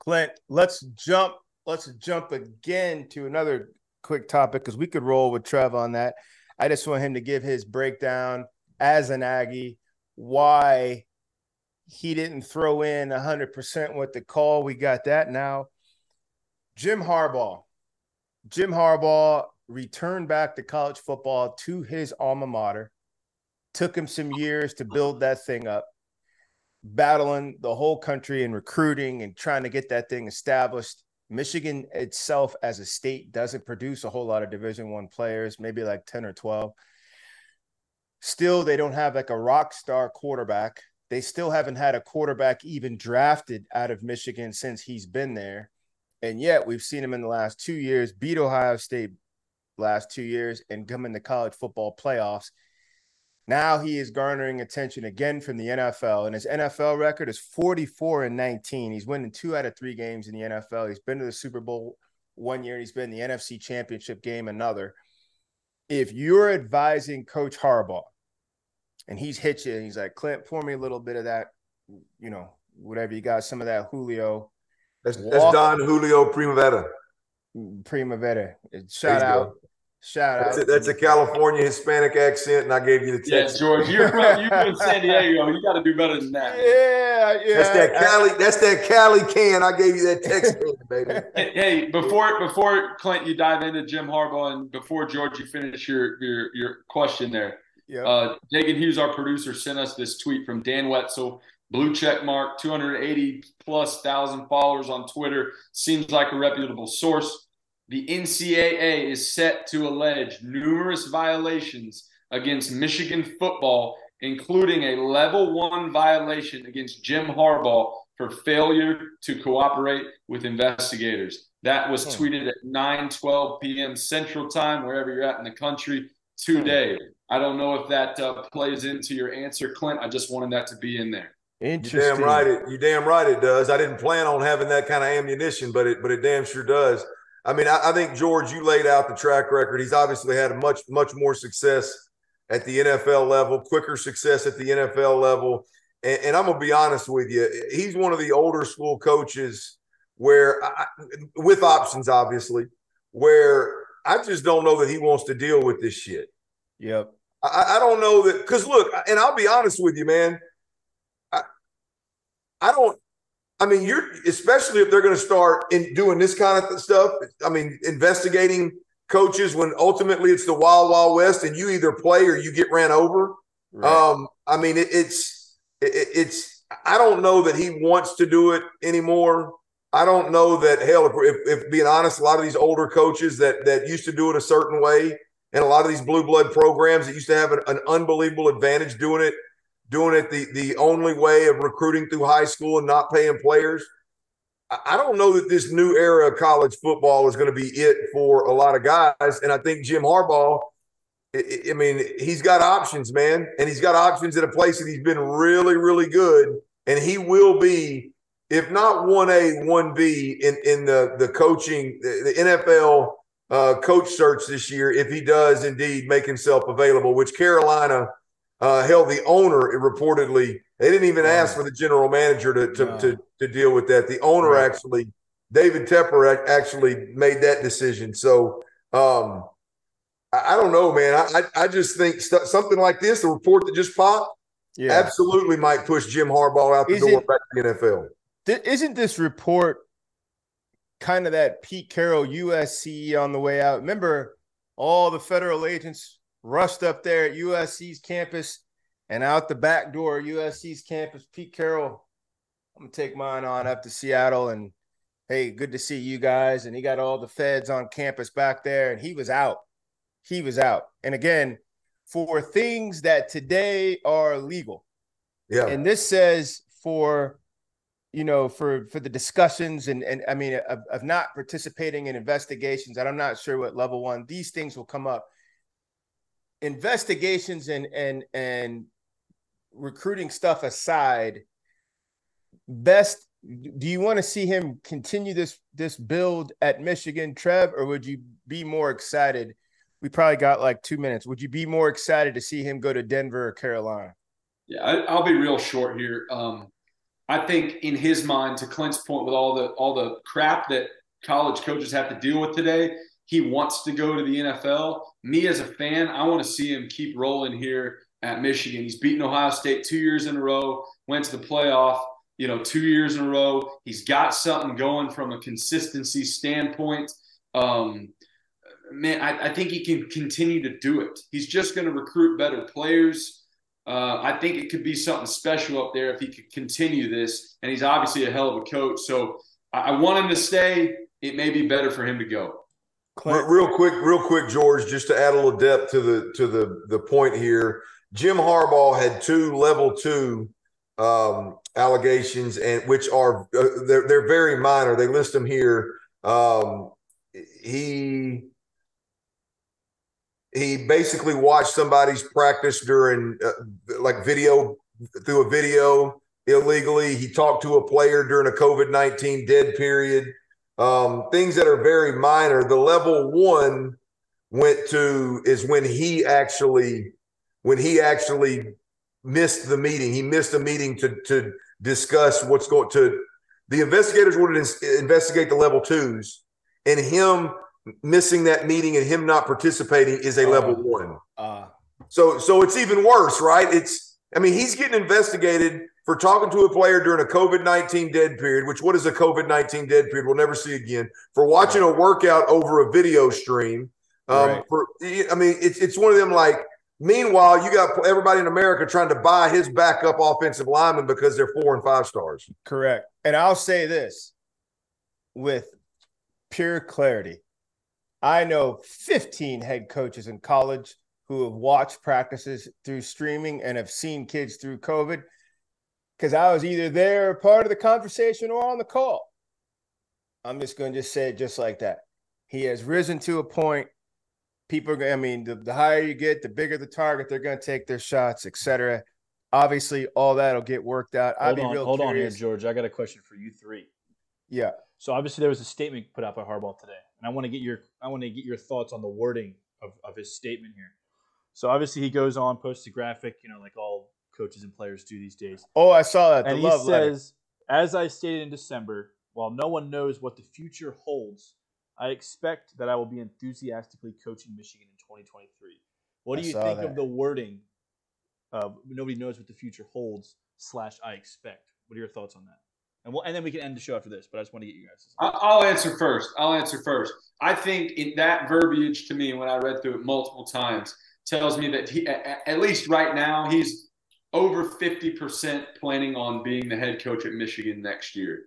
Clint, let's jump again to another quick topic because we could roll with Trev on that. I just want him to give his breakdown as an Aggie, why he didn't throw in 100% with the call. We got that now. Jim Harbaugh. Jim Harbaugh returned back to college football to his alma mater. Took him some years to build that thing up, battling the whole country and recruiting and trying to get that thing established. Michigan itself as a state doesn't produce a whole lot of Division I players, maybe like 10 or 12. Still, they don't have like a rock star quarterback. They still haven't had a quarterback even drafted out of Michigan since he's been there. And yet we've seen him in the last 2 years beat Ohio State last 2 years and come in the college football playoffs. Now he is garnering attention again from the NFL, and his NFL record is 44-19. He's winning 2 out of 3 games in the NFL. He's been to the Super Bowl 1 year, and he's been in the NFC Championship game another. If you're advising Coach Harbaugh, and he's hit you, and he's like, Clint, pour me a little bit of that, whatever you got, some of that Julio. That's Don Julio Primavera. Shout out. That's a California Hispanic accent, and I gave you the text. Yeah, George, you're in San Diego. You got to do better than that. Yeah. That's that Cali can. I gave you that text, baby. Hey, before Clint, you dive into Jim Harbaugh, and before George, you finish your question there. Yeah. Dagan Hughes, our producer, sent us this tweet from Dan Wetzel. Blue check mark, 280,000+ followers on Twitter. Seems like a reputable source. The NCAA is set to allege numerous violations against Michigan football, including a level 1 violation against Jim Harbaugh for failure to cooperate with investigators. That was tweeted at 9:12 p.m. Central Time, wherever you're at in the country today. I don't know if that plays into your answer, Clint. I just wanted that to be in there. Interesting. You damn right it does. I didn't plan on having that kind of ammunition, but it damn sure does. I mean, I think, George, you laid out the track record. He's obviously had much more success at the NFL level, quicker success at the NFL level. And I'm going to be honest with you. He's one of the older school coaches where, with options, obviously, where I just don't know that he wants to deal with this shit. Yep. I don't know that – because, look, and I'll be honest with you, man. You're especially if they're going to start doing this kind of stuff. I mean, investigating coaches when ultimately it's the wild, wild west, and you either play or you get ran over. Right. It's. I don't know that he wants to do it anymore. I don't know that. Hell, if being honest, a lot of these older coaches that used to do it a certain way, and a lot of these blue blood programs that used to have an unbelievable advantage doing it the only way of recruiting through high school and not paying players. I don't know that this new era of college football is going to be it for a lot of guys. And I think Jim Harbaugh, he's got options, man. And he's got options at a place that he's been really, really good. And he will be, if not 1A, 1B in the coaching, the NFL coach search this year, if he does indeed make himself available, which Carolina – the owner reportedly, they didn't even ask for the general manager to deal with that. The owner actually, David Tepper, actually made that decision. So I don't know, man. I just think something like this, the report that just popped, absolutely might push Jim Harbaugh out the door back to the NFL. Isn't this report kind of that Pete Carroll USC on the way out? Remember all the federal agents rushed up there at USC's campus, and out the back door of USC's campus, Pete Carroll, I'm going to take mine on up to Seattle, and hey, good to see you guys. And he got all the feds on campus back there, and he was out. And again, for things that today are legal. Yeah. And this says for the discussions and of not participating in investigations, and I'm not sure what level 1, these things will come up. Investigations and recruiting stuff aside, do you want to see him continue this build at Michigan, Trev, or would you be more excited? We probably got like 2 minutes. Would you be more excited to see him go to Denver or Carolina? Yeah, I'll be real short here. I think in his mind, to Clint's point, with all the crap that college coaches have to deal with today, he wants to go to the NFL. Me as a fan, I want to see him keep rolling here at Michigan. He's beaten Ohio State 2 years in a row, went to the playoff, 2 years in a row. He's got something going from a consistency standpoint. Man, I think he can continue to do it. He's just going to recruit better players. I think it could be something special up there if he could continue this. And he's obviously a hell of a coach. So I want him to stay. It may be better for him to go. Real quick, George, just to add a little depth to the point here. Jim Harbaugh had 2 level 2 allegations, and which are they're very minor. They list them here. He basically watched somebody's practice during through a video illegally. He talked to a player during a COVID-19 dead period. Things that are very minor. The level 1 is when he actually missed the meeting. He missed a meeting to discuss what's going to. The investigators wanted to investigate the level 2s, and him missing that meeting and him not participating is a level 1. So it's even worse, right? He's getting investigated for talking to a player during a COVID-19 dead period, which what is a COVID-19 dead period? We'll never see again. For watching a workout over a video stream. Right. It's one of them like, meanwhile, you got everybody in America trying to buy his backup offensive lineman because they're 4 and 5 stars. Correct. And I'll say this with pure clarity. I know 15 head coaches in college who have watched practices through streaming and have seen kids through COVID because I was either there or part of the conversation or on the call. I'm just going to just say it just like that. He has risen to a point. People are going to, the higher you get, the bigger the target, they're going to take their shots, etc. Obviously, all that will get worked out. Hold on here, George. I got a question for you 3. Yeah. So obviously there was a statement put out by Harbaugh today, and I want to get your thoughts on the wording of his statement here. So obviously he goes on, posts a graphic, like all coaches and players do these days. Oh, I saw that. And he says, as I stated in December, while no one knows what the future holds, I expect that I will be enthusiastically coaching Michigan in 2023. What do you think of the wording of nobody knows what the future holds / I expect? What are your thoughts on that? And then we can end the show after this, but I just want to get you guys. I'll answer first. I think in that verbiage to me, when I read through it multiple times, tells me that he, at least right now, he's over 50% planning on being the head coach at Michigan next year.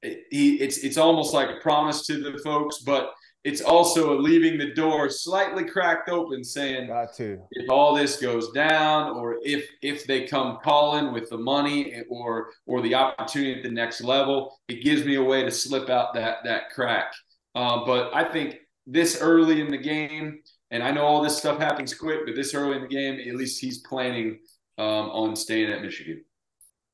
It's almost like a promise to the folks, but it's also leaving the door slightly cracked open, saying, if all this goes down, or if they come calling with the money or the opportunity at the next level, it gives me a way to slip out that crack. But I think this early in the game, and I know all this stuff happens quick, but this early in the game, at least he's planning on staying at Michigan.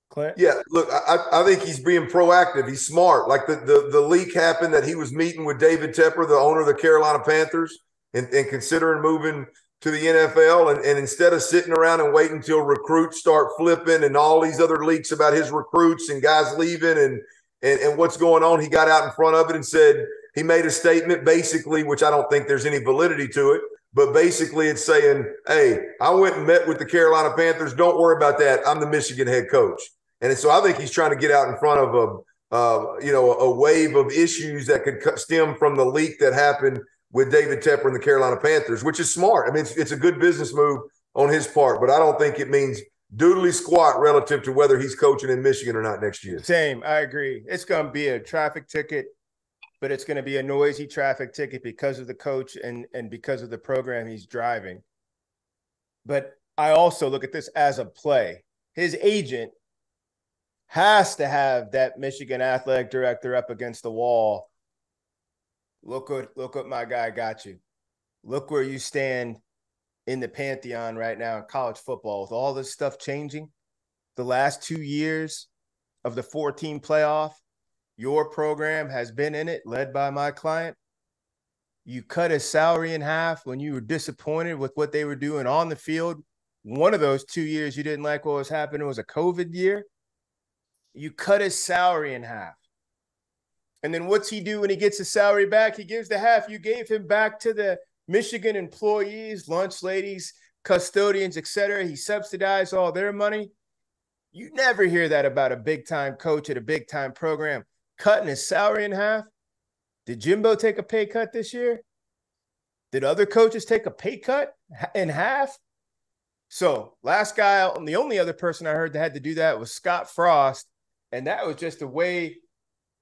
Clint? Yeah, look, I think he's being proactive. He's smart. Like the leak happened that he was meeting with David Tepper, the owner of the Carolina Panthers, and considering moving to the NFL. And instead of sitting around and waiting until recruits start flipping and all these other leaks about his recruits and guys leaving and what's going on, he got out in front of it and said he made a statement basically, which I don't think there's any validity to it. But basically it's saying, hey, I went and met with the Carolina Panthers. Don't worry about that. I'm the Michigan head coach. And so I think he's trying to get out in front of a wave of issues that could stem from the leak that happened with David Tepper and the Carolina Panthers, which is smart. I mean, it's a good business move on his part, but I don't think it means doodly squat relative to whether he's coaching in Michigan or not next year. Same. I agree. It's going to be a traffic ticket, but it's going to be a noisy traffic ticket because of the coach and because of the program he's driving. But I also look at this as a play. His agent has to have that Michigan athletic director up against the wall. Look what my guy got you. Look where you stand in the pantheon right now in college football with all this stuff changing. The last 2 years of the 14 playoff, your program has been in it, led by my client. You cut his salary in half when you were disappointed with what they were doing on the field. One of those 2 years you didn't like what was happening was a COVID year. You cut his salary in half. And then what's he do when he gets his salary back? He gives the half you gave him back to the Michigan employees, lunch ladies, custodians, etc. He subsidized all their money. You never hear that about a big-time coach at a big-time program cutting his salary in half. Did Jimbo take a pay cut this year? Did other coaches take a pay cut in half? So last guy, the only other person I heard that had to do that was Scott Frost, and that was just a way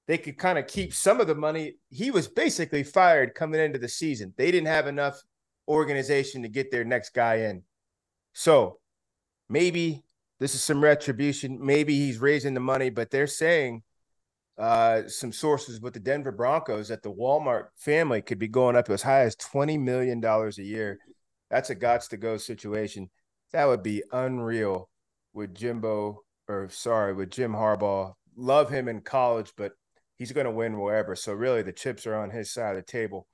they could kind of keep some of the money. He was basically fired coming into the season. They didn't have enough organization to get their next guy in. So maybe this is some retribution. Maybe he's raising the money, but they're saying some sources with the Denver Broncos that the Walmart family could be going up as high as $20 million a year. That's a gots to go situation. That would be unreal with Jim Harbaugh. Love him in college, but he's going to win wherever. So really the chips are on his side of the table.